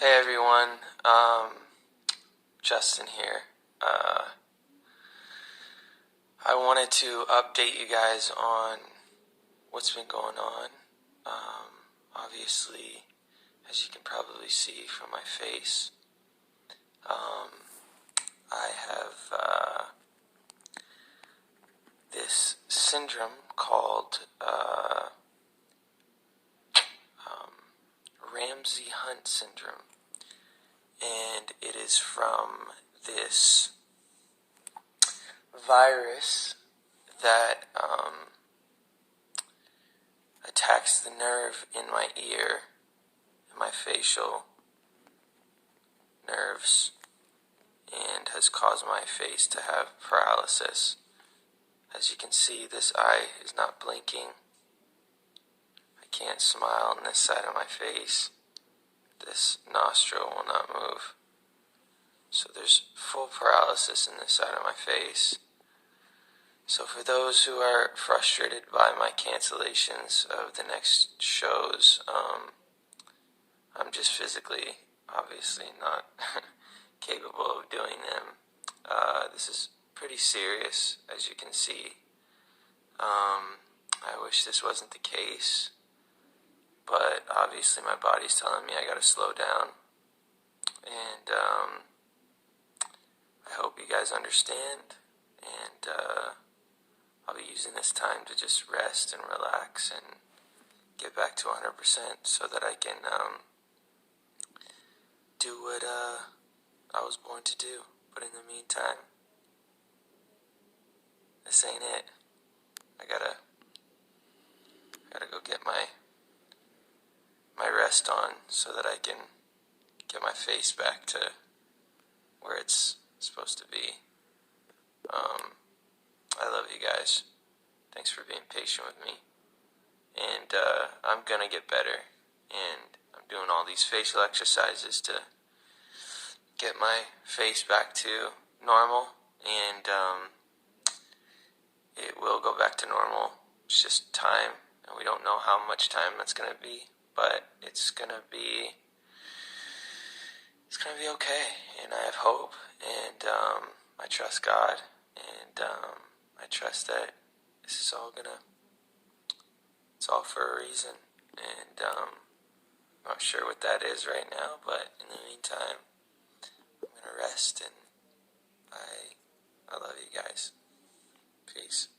Hey everyone, Justin here. I wanted to update you guys on what's been going on. Obviously, as you can probably see from my face, I have this syndrome called Ramsay-Hunt syndrome, and it is from this virus that attacks the nerve in my ear, in my facial nerves, and has caused my face to have paralysis. As you can see, this eye is not blinking. I can't smile on this side of my face. This nostril will not move. So there's full paralysis in this side of my face. So for those who are frustrated by my cancellations of the next shows, I'm just physically, obviously, not capable of doing them. This is pretty serious, as you can see. I wish this wasn't the case, but obviously my body's telling me I gotta slow down, and I hope you guys understand, and I'll be using this time to just rest and relax and get back to 100% so that I can do what I was born to do. But in the meantime, this ain't it. I gotta go get my rest on so that I can get my face back to where it's supposed to be. I love you guys. Thanks for being patient with me. And I'm gonna get better. And I'm doing all these facial exercises to get my face back to normal. And it will go back to normal. It's just time. And we don't know how much time that's gonna be. But it's gonna be okay. And I have hope. And I trust God. And I trust that this is all it's all for a reason, and I'm not sure what that is right now, but in the meantime, I'm gonna rest, and I love you guys. Peace.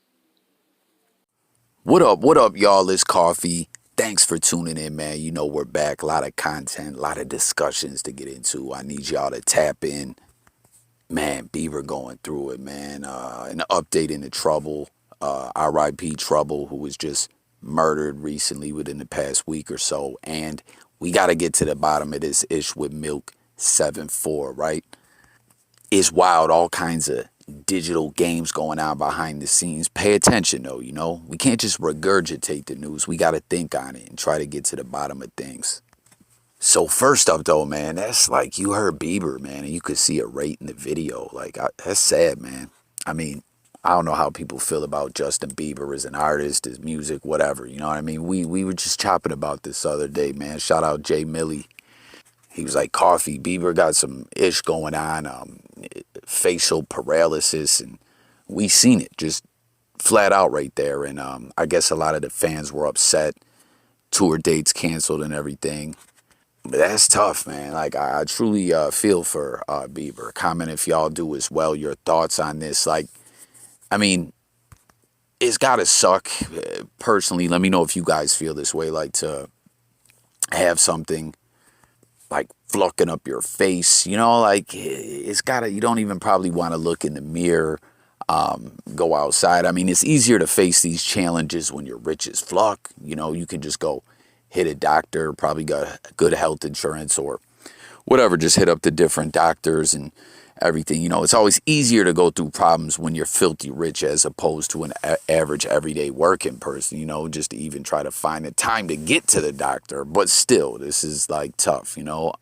What up, y'all? It's Coffee. Thanks for tuning in, man. You know we're back. A lot of content, a lot of discussions to get into. I need y'all to tap in. Man, Bieber going through it, man. An update into Trouble. R.I.P. Trouble, who was just murdered recently within the past week or so. And we got to get to the bottom of this ish with MILK74, right? It's wild, all kinds of digital games going on behind the scenes. Pay attention, though, you know? We can't just regurgitate the news. We got to think on it and try to get to the bottom of things. So first up, though, man, that's like you heard Bieber, man, and you could see it right in the video. Like, that's sad, man. I mean, I don't know how people feel about Justin Bieber as an artist, his music, whatever. You know what I mean? We were just chopping about this the other day, man. Shout out Jay Millie. He was like, Coffee, Bieber got some ish going on, facial paralysis, and we seen it just flat out right there. And I guess a lot of the fans were upset. Tour dates canceled and everything. But that's tough, man. Like, I truly feel for Bieber. Comment if y'all do as well, your thoughts on this. Like, I mean, it's got to suck. Personally, let me know if you guys feel this way. Like, to have something, like, flucking up your face. You know, like, it's got to, you don't even probably want to look in the mirror, go outside. I mean, it's easier to face these challenges when you're rich as fuck. You know, you can just go hit a doctor, probably got good health insurance or whatever, just hit up the different doctors and everything. You know, it's always easier to go through problems when you're filthy rich as opposed to an average everyday working person, you know, just to even try to find the time to get to the doctor. But still, this is like tough, you know.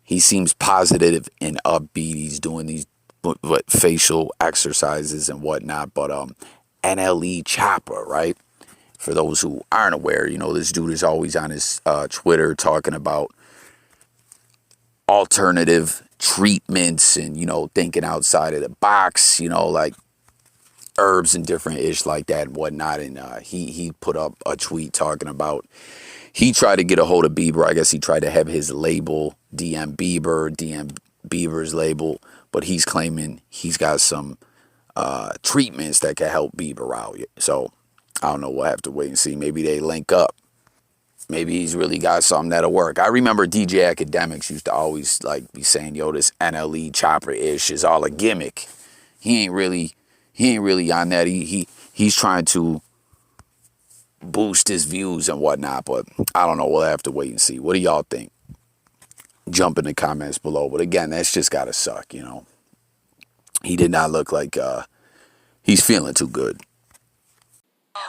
He seems positive and upbeat. He's doing these facial exercises and whatnot. But Nle Choppa, right? For those who aren't aware, you know, this dude is always on his Twitter talking about alternative treatments and, you know, thinking outside of the box, you know, like herbs and different ish like that and whatnot. And he put up a tweet talking about he tried to get a hold of Bieber. I guess he tried to have his label DM Bieber's label, but he's claiming he's got some treatments that can help Bieber out. So I don't know. We'll have to wait and see. Maybe they link up. Maybe he's really got something that'll work. I remember DJ Academics used to always like be saying, "Yo, this Nle Choppa ish is all a gimmick." He ain't really on that. He's trying to boost his views and whatnot. But I don't know. We'll have to wait and see. What do y'all think? Jump in the comments below. But again, that's just gotta suck, you know. He did not look like he's feeling too good.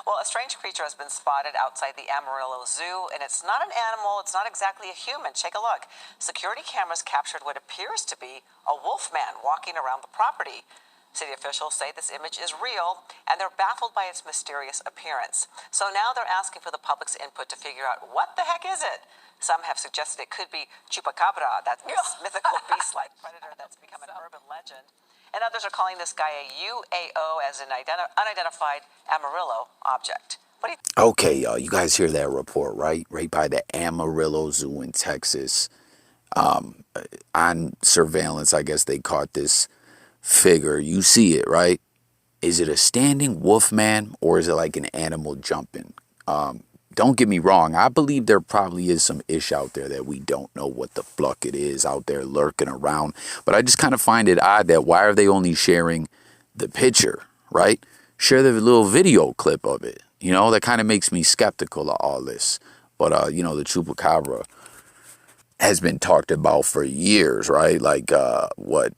Well, a strange creature has been spotted outside the Amarillo Zoo, and it's not an animal, it's not exactly a human. Take a look. Security cameras captured what appears to be a wolf man walking around the property. City officials say this image is real, and they're baffled by its mysterious appearance. So now they're asking for the public's input to figure out what the heck is it. Some have suggested it could be Chupacabra, that mythical beast-like predator that's become an urban legend. And others are calling this guy a UAO, as an unidentified Amarillo object. What do you Okay, y'all, you guys hear that report, right? Right by the Amarillo Zoo in Texas. On surveillance, I guess they caught this figure. You see it, right? Is it a standing wolf man or is it like an animal jumping? Don't get me wrong. I believe there probably is some ish out there that we don't know what the fuck it is out there lurking around. But I just kind of find it odd that why are they only sharing the picture, right? Share the little video clip of it. You know, that kind of makes me skeptical of all this. But, you know, the Chupacabra has been talked about for years, right? Like,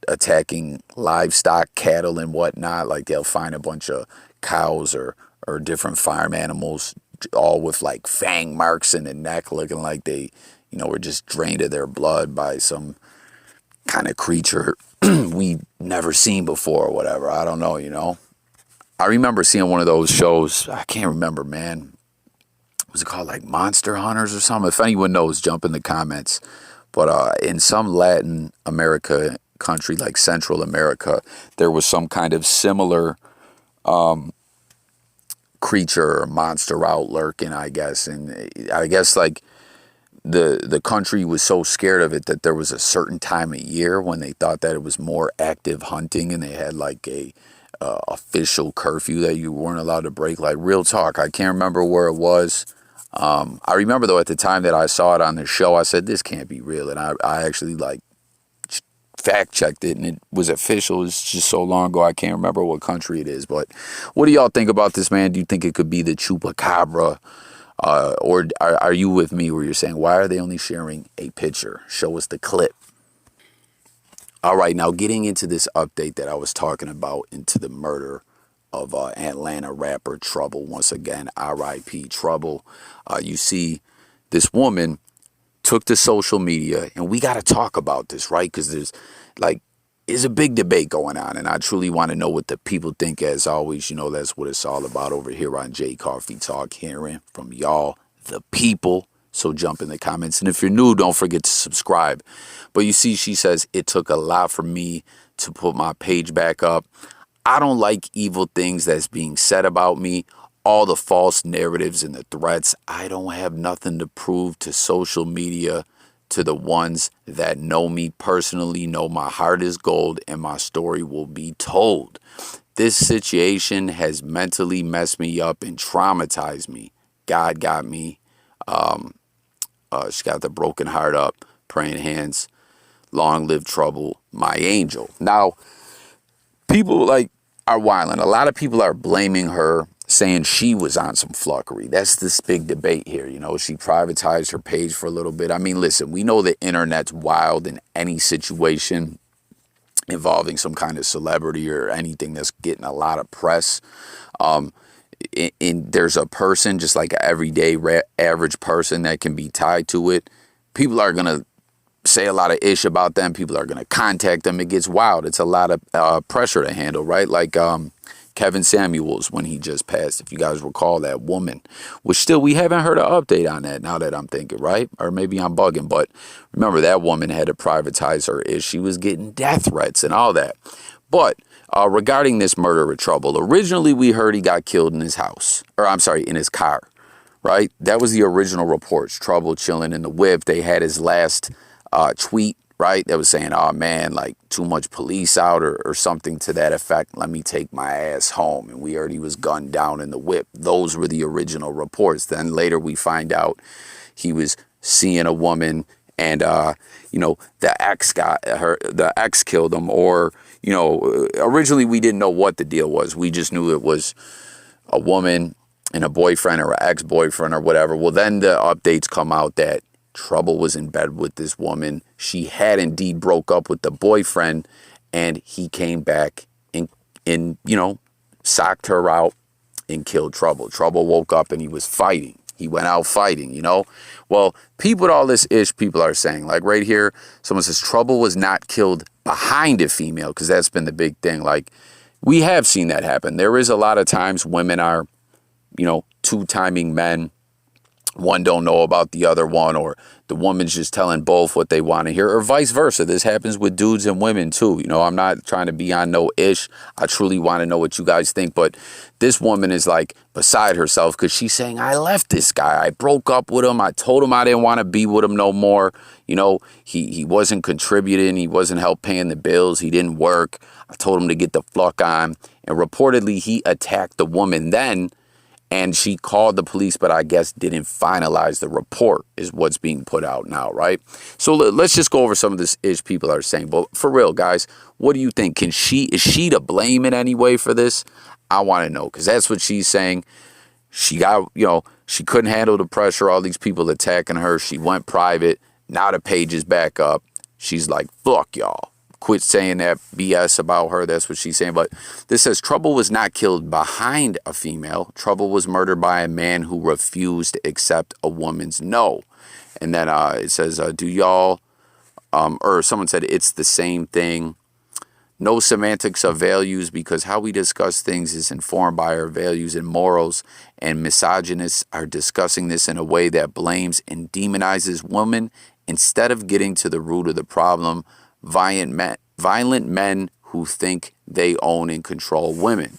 attacking livestock, cattle and whatnot. Like they'll find a bunch of cows or different farm animals, all with like fang marks in the neck, looking like they, you know, were just drained of their blood by some kind of creature we never seen before or whatever. I don't know, you know. I remember seeing one of those shows. I can't remember, man. Was it called like Monster Hunters or something? If anyone knows, jump in the comments. But in some Latin America country, like Central America, there was some kind of similar creature or monster out lurking, I guess. And I guess like the country was so scared of it that there was a certain time of year when they thought that it was more active hunting, and they had like a official curfew that you weren't allowed to break. Like real talk, I can't remember where it was. I remember though at the time that I saw it on the show, I said this can't be real, and I actually like fact checked it, and it was official. It's just so long ago I can't remember what country it is. But what do y'all think about this, man? Do you think it could be the Chupacabra, or are you with me where you're saying why are they only sharing a picture? Show us the clip. All right, now getting into this update that I was talking about into the murder of Atlanta rapper Trouble. Once again, R.I.P. Trouble. You see, this woman took to social media, and we got to talk about this, right? Because there's a big debate going on, and I truly want to know what the people think. As always, you know, that's what it's all about over here on J Coffee Talk, hearing from y'all, the people. So jump in the comments, and if you're new, don't forget to subscribe. But you see, she says, it took a lot for me to put my page back up. I don't like evil things that's being said about me. All the false narratives and the threats. I don't have nothing to prove to social media. To the ones that know me personally, know my heart is gold and my story will be told. This situation has mentally messed me up and traumatized me. God got me. She got the broken heart up, praying hands. Long live Trouble, my angel. Now, people are wilding. A lot of people are blaming her, saying she was on some flunkery. That's this big debate here. You know, she privatized her page for a little bit. I mean, listen, we know the internet's wild in any situation involving some kind of celebrity or anything that's getting a lot of press. There's a person, just like an everyday average person, that can be tied to it. People are going to say a lot of ish about them. People are going to contact them. It gets wild. It's a lot of pressure to handle, right? Like, Kevin Samuels, when he just passed, if you guys recall that woman, which still we haven't heard an update on that now that I'm thinking, right? Or maybe I'm bugging, but remember that woman had to privatize her ish. She was getting death threats and all that. But regarding this murder of Trouble, originally we heard he got killed in his house, or I'm sorry, in his car, right? That was the original reports. Trouble chilling in the whip. They had his last tweet, right? That was saying, oh man, like too much police out or something to that effect. Let me take my ass home. And we heard he was gunned down in the whip. Those were the original reports. Then later we find out he was seeing a woman and, you know, the ex killed him, or, you know, originally we didn't know what the deal was. We just knew it was a woman and a boyfriend or an ex-boyfriend or whatever. Well, then the updates come out that Trouble was in bed with this woman. She had indeed broke up with the boyfriend, and he came back and you know, socked her out and killed Trouble. Trouble woke up and he was fighting. He went out fighting, you know. Well, people with all this ish, people are saying, like right here, someone says Trouble was not killed behind a female, because that's been the big thing. Like, we have seen that happen. There is a lot of times women are, you know, two-timing men. One don't know about the other one, or the woman's just telling both what they want to hear, or vice versa. This happens with dudes and women too. You know, I'm not trying to be on no ish. I truly want to know what you guys think. But this woman is like beside herself because she's saying, I left this guy. I broke up with him. I told him I didn't want to be with him no more. You know, he wasn't contributing. He wasn't help paying the bills. He didn't work. I told him to get the fuck on. And reportedly, he attacked the woman then. And she called the police, but I guess didn't finalize the report, is what's being put out now, right? So let's just go over some of this ish people are saying. But for real, guys, what do you think? Is she to blame in any way for this? I want to know, because that's what she's saying. She got, you know, she couldn't handle the pressure, all these people attacking her. She went private. Now the page is back up. She's like, fuck y'all. Quit saying that BS about her. That's what she's saying. But this says Trouble was not killed behind a female. Trouble was murdered by a man who refused to accept a woman's no. And then it says, do y'all, or someone said it's the same thing. No semantics of values, because how we discuss things is informed by our values and morals. And misogynists are discussing this in a way that blames and demonizes women instead of getting to the root of the problem. Violent men who think they own and control women.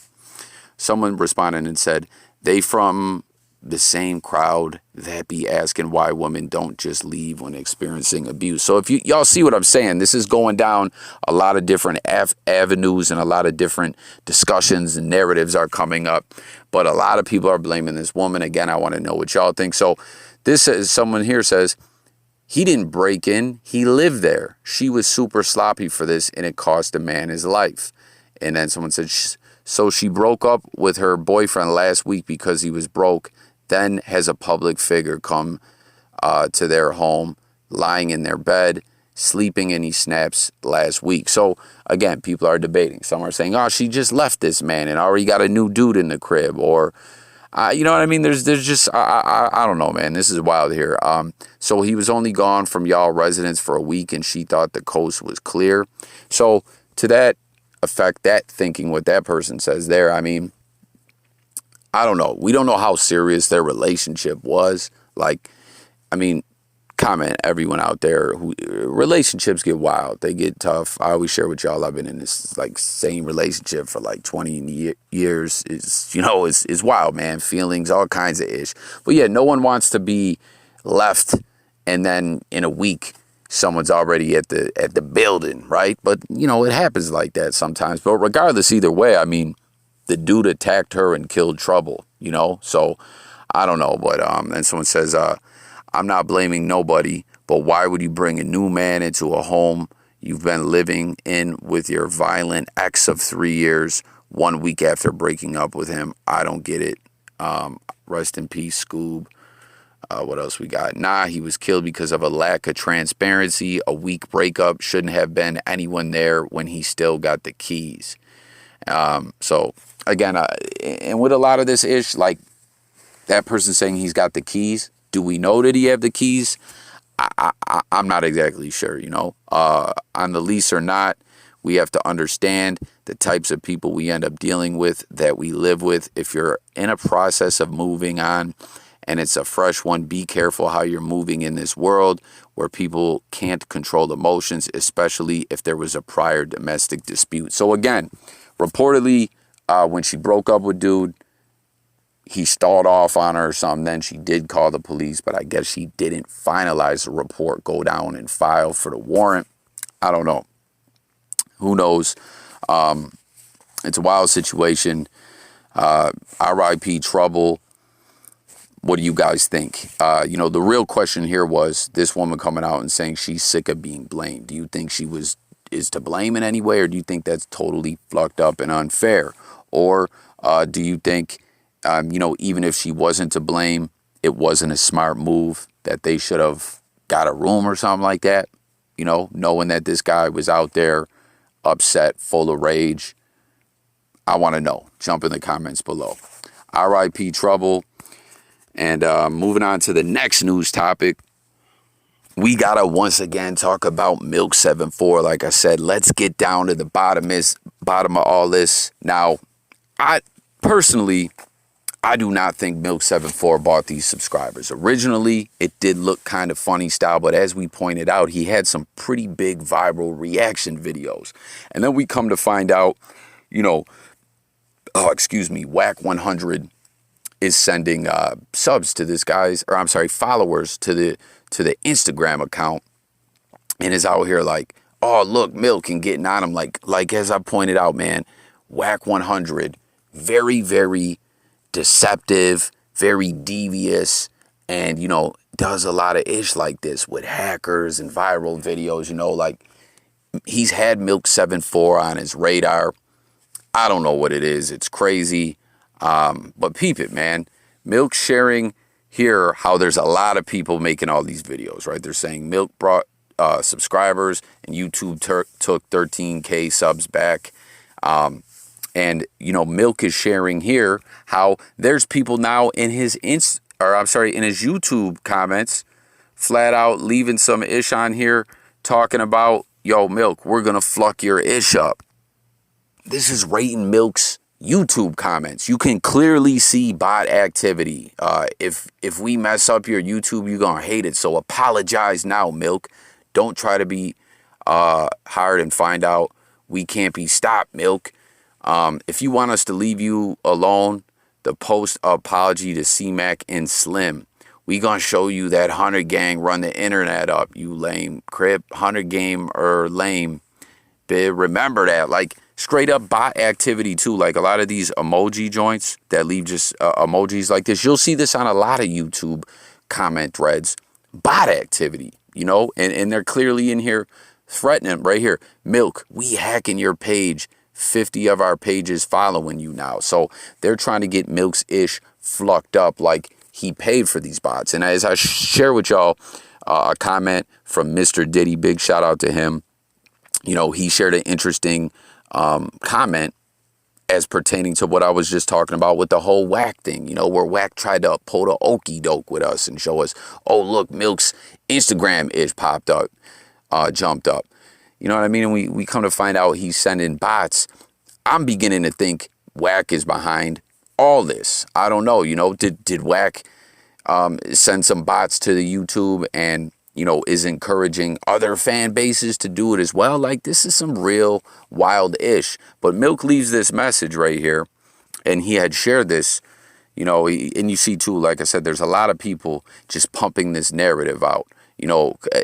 Someone responded and said, they from the same crowd that be asking why women don't just leave when experiencing abuse. So if y'all see what I'm saying, this is going down a lot of different avenues, and a lot of different discussions and narratives are coming up. But a lot of people are blaming this woman. Again, I want to know what y'all think. So this is, someone here says, he didn't break in, he lived there. She was super sloppy for this, and it cost the man his life. And then someone said, so she broke up with her boyfriend last week because he was broke, then has a public figure come to their home, lying in their bed, sleeping, and he snaps last week. So again, people are debating. Some are saying, oh, she just left this man and already got a new dude in the crib, or you know what I mean? There's just, I don't know, man. This is wild here. So he was only gone from y'all residence for a week, and she thought the coast was clear. So to that effect, that thinking, what that person says there, I mean, I don't know. We don't know how serious their relationship was. Like, I mean, comment everyone out there who relationships get wild. They get tough. I always share with y'all, I've been in this like same relationship for like 20 years. It's, you know, it's wild, man. Feelings, all kinds of ish. But yeah, no one wants to be left and then in a week someone's already at the building, right? But you know, it happens like that sometimes. But regardless, either way, I mean, the dude attacked her and killed Trouble, you know? So I don't know, but and someone says, I'm not blaming nobody, but why would you bring a new man into a home you've been living in with your violent ex of 3 years 1 week after breaking up with him? I don't get it. Rest in peace, Scoob. What else we got? Nah, he was killed because of a lack of transparency. A weak breakup. Shouldn't have been anyone there when he still got the keys. So, again, and with a lot of this ish, like that person saying he's got the keys, do we know that he have the keys? I'm not exactly sure, you know, on the lease or not. We have to understand the types of people we end up dealing with, that we live with. If you're in a process of moving on and it's a fresh one, be careful how you're moving in this world where people can't control emotions, especially if there was a prior domestic dispute. So again, reportedly, when she broke up with dude, he stalled off on her or something. Then she did call the police, but I guess she didn't finalize the report, go down and file for the warrant. I don't know. Who knows? It's a wild situation. R.I.P. Trouble. What do you guys think? The real question here was this woman coming out and saying she's sick of being blamed. Do you think she is to blame in any way, or do you think that's totally fucked up and unfair? Or do you think, even if she wasn't to blame, it wasn't a smart move, that they should have got a room or something like that, knowing that this guy was out there upset, full of rage? I want to know. Jump in the comments below. R.I.P. Trouble. And moving on to the next news topic, we got to once again talk about MILK74. Like I said, let's get down to the bottom of all this. Now, I do not think MILK74 bought these subscribers. Originally, it did look kind of funny style, but as we pointed out, he had some pretty big viral reaction videos. And then we come to find out, WACK100 is sending subs to this guy's, followers to the Instagram account, and is out here like, oh, look, Milk, and getting on him. Like as I pointed out, man, WACK100, very, very deceptive, very devious, and, does a lot of ish like this with hackers and viral videos, like he's had MILK74 on his radar. I don't know what it is. It's crazy. But peep it, man. Milk sharing here how there's a lot of people making all these videos, right? They're saying Milk brought subscribers and YouTube took 13K subs back. And Milk is sharing here how there's people now in his in his YouTube comments flat out leaving some ish on here talking about, yo, Milk, we're going to fuck your ish up. This is rating Milk's YouTube comments. You can clearly see bot activity. If we mess up your YouTube, you're gonna hate it. So apologize now, Milk. Don't try to be hard and find out we can't be stopped, Milk. If you want us to leave you alone, the post apology to C-Mac and Slim. We gonna show you that Hunter gang run the internet up, you lame crip. Hunter game or lame. But remember that, like, straight up bot activity too. Like a lot of these emoji joints that leave just emojis like this. You'll see this on a lot of YouTube comment threads. Bot activity, and they're clearly in here threatening right here. Milk, we hacking your page. 50 of our pages following you now. So they're trying to get Milk's ish flucked up like he paid for these bots. And as I share with y'all a comment from Mr. Diddy, big shout out to him. He shared an interesting comment as pertaining to what I was just talking about with the whole WACK thing, where WACK tried to pull the okey doke with us and show us, oh, look, Milk's Instagram ish popped up, jumped up. You know what I mean? And we come to find out he's sending bots. I'm beginning to think WACK is behind all this. I don't know, did WACK send some bots to the YouTube and is encouraging other fan bases to do it as well? Like, this is some real wild-ish. But Milk leaves this message right here, and he had shared this, and you see, too, like I said, there's a lot of people just pumping this narrative out,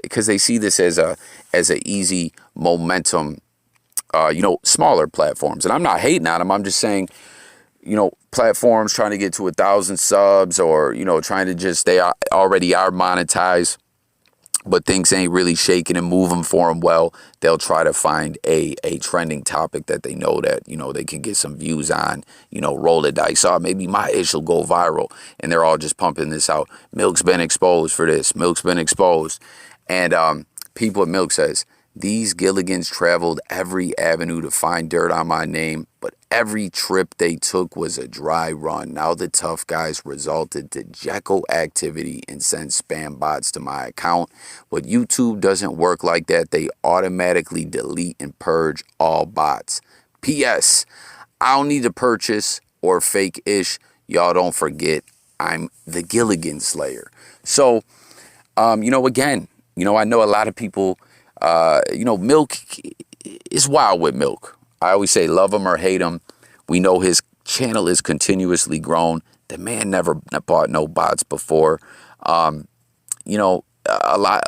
because they see this as a easy momentum, smaller platforms. And I'm not hating on them. I'm just saying, platforms trying to get to 1,000 subs or, trying to just, they already are monetized, but things ain't really shaking and moving for them well. They'll try to find a trending topic that they know that, they can get some views on, roll the dice. Oh, maybe my ish will go viral. And they're all just pumping this out. Milk's been exposed for this. Milk's been exposed. And people at Milk says, These Gilligans traveled every avenue to find dirt on my name, but every trip they took was a dry run. Now the tough guys resulted to Jekyll activity and send spam bots to my account. But YouTube doesn't work like that. They automatically delete and purge all bots. P.S. I don't need to purchase or fake-ish. Y'all don't forget, I'm the Gilligan Slayer. So, again, I know a lot of people, Milk is wild with Milk. I always say love him or hate him. We know his channel is continuously grown. The man never bought no bots before. A lot.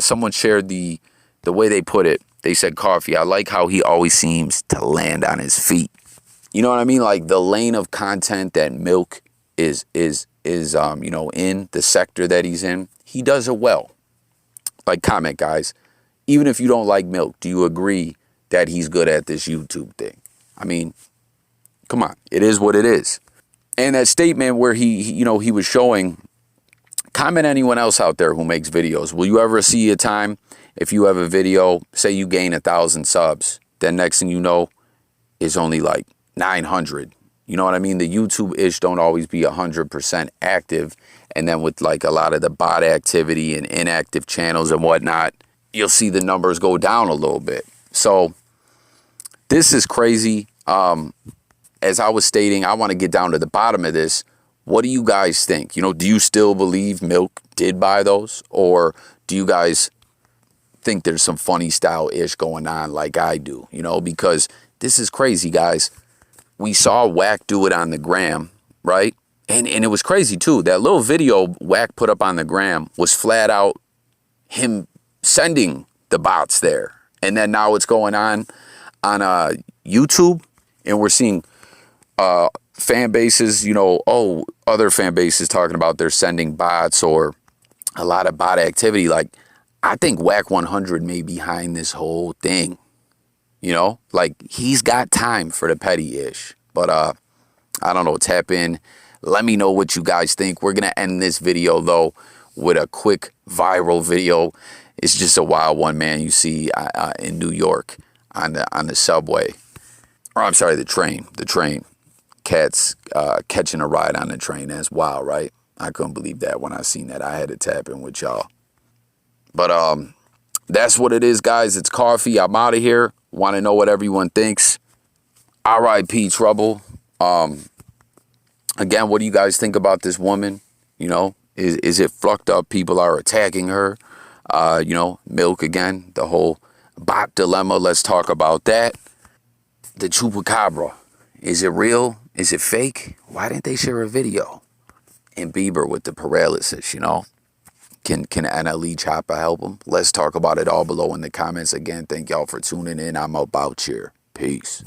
Someone shared the way they put it. They said, Coffee, I like how he always seems to land on his feet. You know what I mean? Like the lane of content that Milk is in the sector that he's in, he does it well. Like, comment, guys. Even if you don't like Milk, do you agree that he's good at this YouTube thing? I mean, come on. It is what it is. And that statement where he was showing, comment anyone else out there who makes videos. Will you ever see a time if you have a video, say you gain 1,000 subs, then next thing you know, it's only like 900. You know what I mean? The YouTube-ish don't always be 100% active. And then with like a lot of the bot activity and inactive channels and whatnot, you'll see the numbers go down a little bit. So this is crazy. As I was stating, I want to get down to the bottom of this. What do you guys think? Do you still believe Milk did buy those? Or do you guys think there's some funny style-ish going on like I do? Because this is crazy, guys. We saw WACK do it on the gram, right? And it was crazy, too. That little video WACK put up on the gram was flat out him sending the bots there. And then now it's going on YouTube, and we're seeing fan bases, other fan bases talking about they're sending bots or a lot of bot activity. Like, I think WACK100 may be behind this whole thing. Like he's got time for the petty-ish. But I don't know, tap in. Let me know what you guys think. We're going to end this video, though, with a quick viral video. It's just a wild one, man. You see in New York on the subway. Or I'm sorry, the train. The train. Cats catching a ride on the train. That's wild, right? I couldn't believe that when I seen that. I had to tap in with y'all. But that's what it is, guys. It's Coffee. I'm out of here. Want to know what everyone thinks. R.I.P. Trouble. Again, what do you guys think about this woman? Is it fucked up? People are attacking her. Milk again. The whole bot dilemma. Let's talk about that. The chupacabra. Is it real? Is it fake? Why didn't they share a video? And Bieber with the paralysis, Can Nle Choppa help him? Let's talk about it all below in the comments. Again, thank y'all for tuning in. I'm about here. Peace.